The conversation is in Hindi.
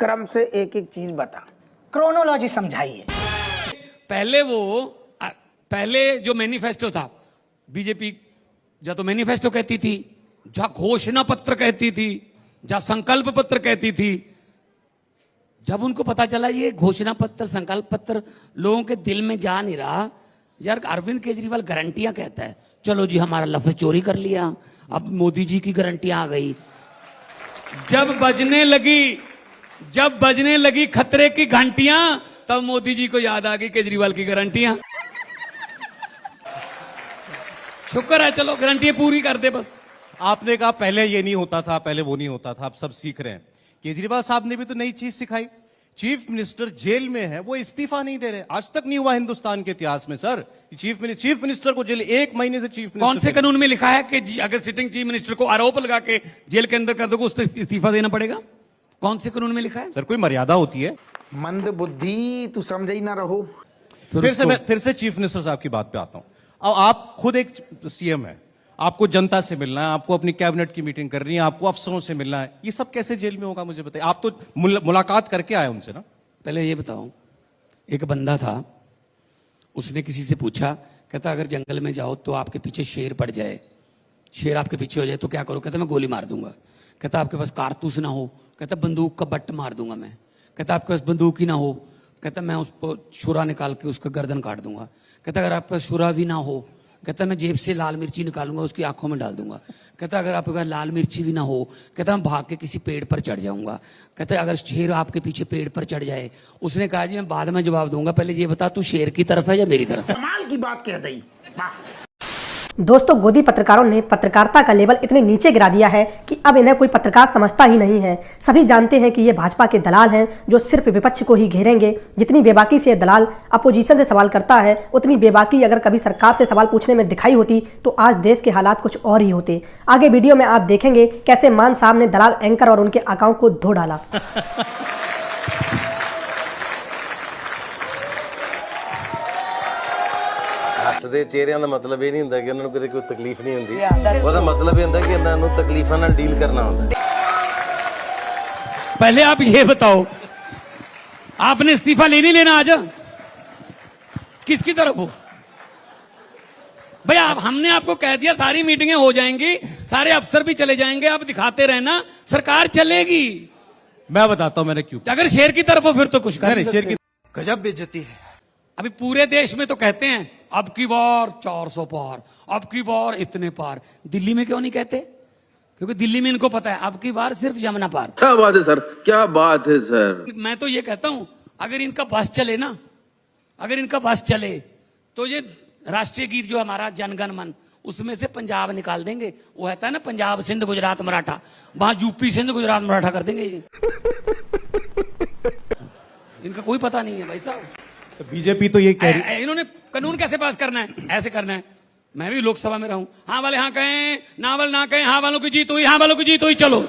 क्रम से एक एक चीज बता, क्रोनोलॉजी समझाइए। पहले जो मैनिफेस्टो था, बीजेपी या तो मैनिफेस्टो कहती थी, या घोषणा पत्र कहती थी, या संकल्प पत्र कहती थी। जब उनको पता चला ये घोषणा पत्र संकल्प पत्र लोगों के दिल में जा नहीं रहा, यार अरविंद केजरीवाल गारंटियां कहता है, चलो जी हमारा लफ्ज चोरी कर लिया, अब मोदी जी की गारंटियां आ गई। जब बजने लगी खतरे की घंटियां, तब मोदी जी को याद आ गई केजरीवाल की गारंटियां। शुक्र है, चलो गारंटियां पूरी कर दे बस। आपने कहा पहले ये नहीं होता था, पहले वो नहीं होता था, आप सब सीख रहे हैं। केजरीवाल साहब ने भी तो नई चीज सिखाई। चीफ मिनिस्टर जेल में है, वो इस्तीफा नहीं दे रहे। आज तक नहीं हुआ हिंदुस्तान के इतिहास में सर, चीफ मिनिस्टर को जेल, 1 महीने से चीफ मिनिस्टर। कौन से कानून में लिखा है कि अगर सिटिंग चीफ मिनिस्टर को आरोप लगा के जेल के अंदर कर दोगे उससे इस्तीफा देना पड़ेगा? कौन से कानून में लिखा है? सर कोई मर्यादा होती है। मंद बुद्धि, तू समझ ही ना रहो। फिर से चीफ मिनिस्टर साहब की बात पे आता हूं। अब आप खुद एक सीएम है, आपको जनता से मिलना है, आपको अपनी कैबिनेट की मीटिंग करनी है, आपको अफसरों से मिलना है, ये सब कैसे जेल में होगा मुझे बताइए। आप तो मुलाकात करके आए उनसे ना। पहले ये बताओ, एक बंदा था, उसने किसी से पूछा, कहता अगर जंगल में जाओ तो आपके पीछे शेर पड़ जाए, शेर आपके पीछे हो जाए तो क्या करो? कहता मैं गोली मार दूंगा। कहता आपके पास कारतूस ना हो? कहता बंदूक का बट्ट मार दूंगा मैं। कहता आपके पास बंदूक ही ना हो? कहता मैं उस पर छुरा निकाल के उसका गर्दन काट दूंगा। कहता अगर आपके पास छुरा भी ना हो? कहता मैं जेब से लाल मिर्ची निकालूंगा, उसकी आंखों में डाल दूंगा। कहता अगर आपके पास लाल मिर्ची भी ना हो? कहता मैं भाग के किसी पेड़ पर चढ़ जाऊंगा। कहता अगर शेर आपके पीछे पेड़ पर चढ़ जाए? उसने कहा जी मैं बाद में जवाब दूंगा, पहले ये बता तू शेर की तरफ है या मेरी तरफ है? कमाल की बात कह दी। दोस्तों, गोदी पत्रकारों ने पत्रकारिता का लेवल इतने नीचे गिरा दिया है कि अब इन्हें कोई पत्रकार समझता ही नहीं है। सभी जानते हैं कि ये भाजपा के दलाल हैं जो सिर्फ विपक्ष को ही घेरेंगे। जितनी बेबाकी से ये दलाल अपोजिशन से सवाल करता है, उतनी बेबाकी अगर कभी सरकार से सवाल पूछने में दिखाई होती तो आज देश के हालात कुछ और ही होते। आगे वीडियो में आप देखेंगे कैसे मान साहब ने दलाल एंकर और उनके आकाओं को धो डाला। ਹੱਸਦੇ ਚਿਹਰਿਆਂ ਦਾ ਮਤਲਬ ਇਹ ਨਹੀਂ ਹੁੰਦਾ ਕਿ ਉਹਨਾਂ ਨੂੰ ਕੋਈ ਤਕਲੀਫ ਨਹੀਂ ਹੁੰਦੀ। ਉਹਦਾ ਮਤਲਬ ਇਹ ਹੁੰਦਾ ਕਿ ਇਹਨਾਂ ਨੂੰ ਤਕਲੀਫਾਂ ਨਾਲ ਡੀਲ करना ਹੁੰਦਾ है। पहले आप ये बताओ, आपने इस्तीफा लेने लेना आज किसकी तरफ हो भाई? हमने आपको कह दिया सारी मीटिंगें हो जाएंगी, सारे अफसर भी चले जाएंगे, आप दिखाते रहना, सरकार चलेगी। मैं बताता हूं मैंने क्यों। अगर शेर की तरफ हो फिर तो कुछ कर शेर की गजब बेइज्जती है। अभी पूरे देश में तो कहते हैं अब की बार 400 पार, अब की बार इतने पार। दिल्ली में क्यों नहीं कहते? क्योंकि दिल्ली में इनको पता है अब की बार सिर्फ यमुना पार। क्या बात है सर, क्या बात है सर। मैं तो ये कहता हूं अगर इनका बस चले ना, अगर इनका बस चले तो ये राष्ट्रीय गीत जो हमारा जनगण मन, उसमें से पंजाब निकाल देंगे। वो कहता है ना पंजाब सिंध गुजरात मराठा, वहां यूपी सिंध गुजरात मराठा कर देंगे ये। इनका कोई पता नहीं है भाई साहब। तो बीजेपी तो ये कह रही, इन्होंने कानून कैसे पास करना है? ऐसे करना है। मैं भी लोकसभा में रहूं, हाँ वाले हाँ कहें, ना वाले ना कहें, हाँ वालों की जीत हुई, हाँ वालों की जीत हुई, चलो।